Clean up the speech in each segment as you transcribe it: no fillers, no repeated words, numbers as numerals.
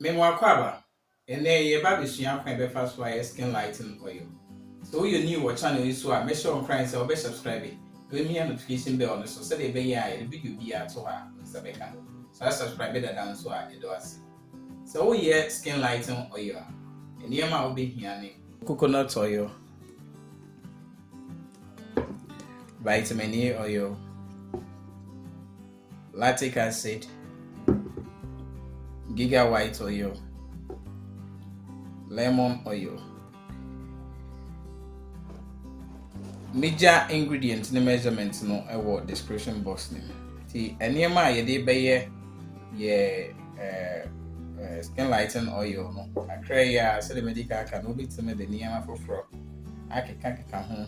Memoir Quaba, and there ye baby shan can be fast wire skin lighting oil. So you knew what channel you saw, make sure on crying so be subscribing. Give me a notification bell on the so say the video be at to her, Mr. Beckham. So I subscribe it down so I do us. So yeah, skin lighting oil. And near my will be here, coconut oil, vitamin A oil, lactic acid, giga white oil, lemon oil. Major ingredients in the measurements no award description box name. See, any ma ye de be ye skin lighting oil no. Akra ya so the medical can obi to me the niama for akeka ho.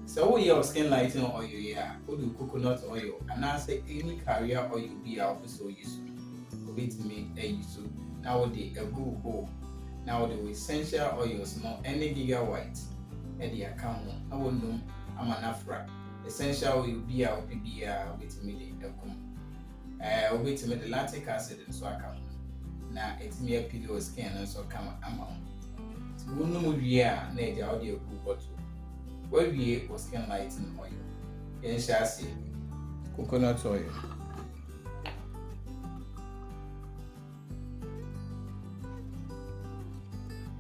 So we your skin lighting oil ya, we do coconut oil and I say any carrier oil be our so use. Obi to me use. Now the a go. Now the essential oils no any giga white. And the account I will know I'm an afra. Essential will be our PBR with me the with me the lactic acid and so account. Now it's me a PDO skin and so come amount. We know we are near the audio bottle. Where we was skin lighting oil. And shall say coconut oil.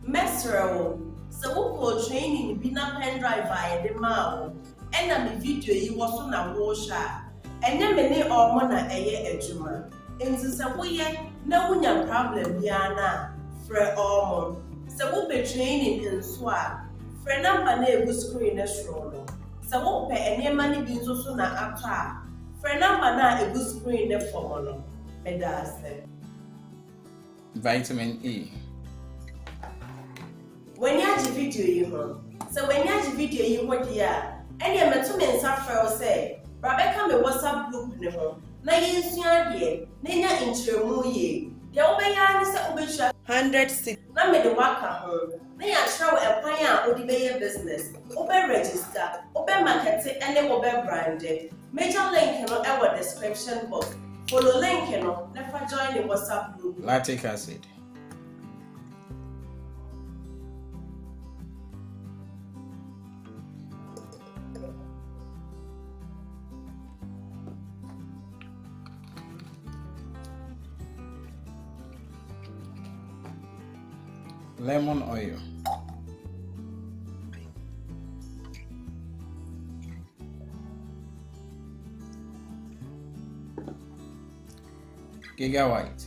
Mesro. So we training be na pen drive via the mouth. And na me video you was on a washer. And then many or mona a year ejuma. And so we no one problem yana for all. So we be training in swap. For number ne was screen as roll. So we pay any money being so soon after. For number na a good screen the formula. Medase. Vitamin E. When you have video you so when you have video you what here and you met to men suffer say Rebecca me WhatsApp group ne ho na yin sua de na nya intremu ye de obeya ni se obehwa 106 na me de waka ho na ya travel e kwan a odi be business obe register obe market and obe brand major link no e wo description box follow link no never join the WhatsApp group. Lactic acid. Lemon oil. Giga white.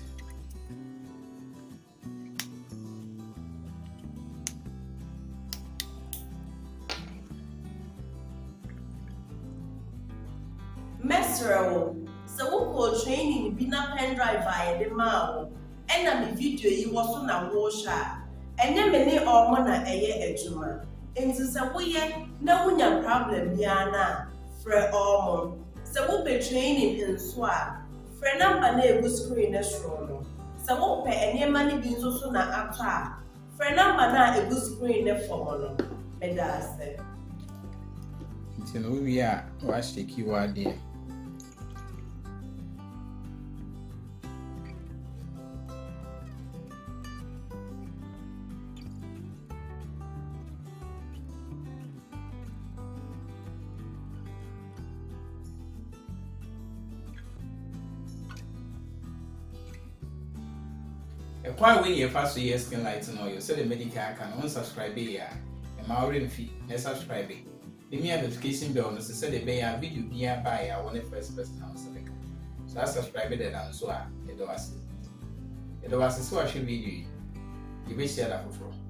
Mesro. So we training be na pen drive via the mouth. And na me video you was on a washer. And then many or mona a year ejuma. And so we no one problem yana for all. So we be training in swap. For number ne good screen as roll. So we pay any money being so soon after. For number na a good screen the formula. Medase. It's in we are watch the keyword there. Why when you first year skin lighting oil, so the medical can unsubscribe here. And my own fee, let's subscribe it. The mere notification bell no say the bay video be by I want the first person on Sabeka. So I subscribe it and so I do was so I should video. You will share that for free.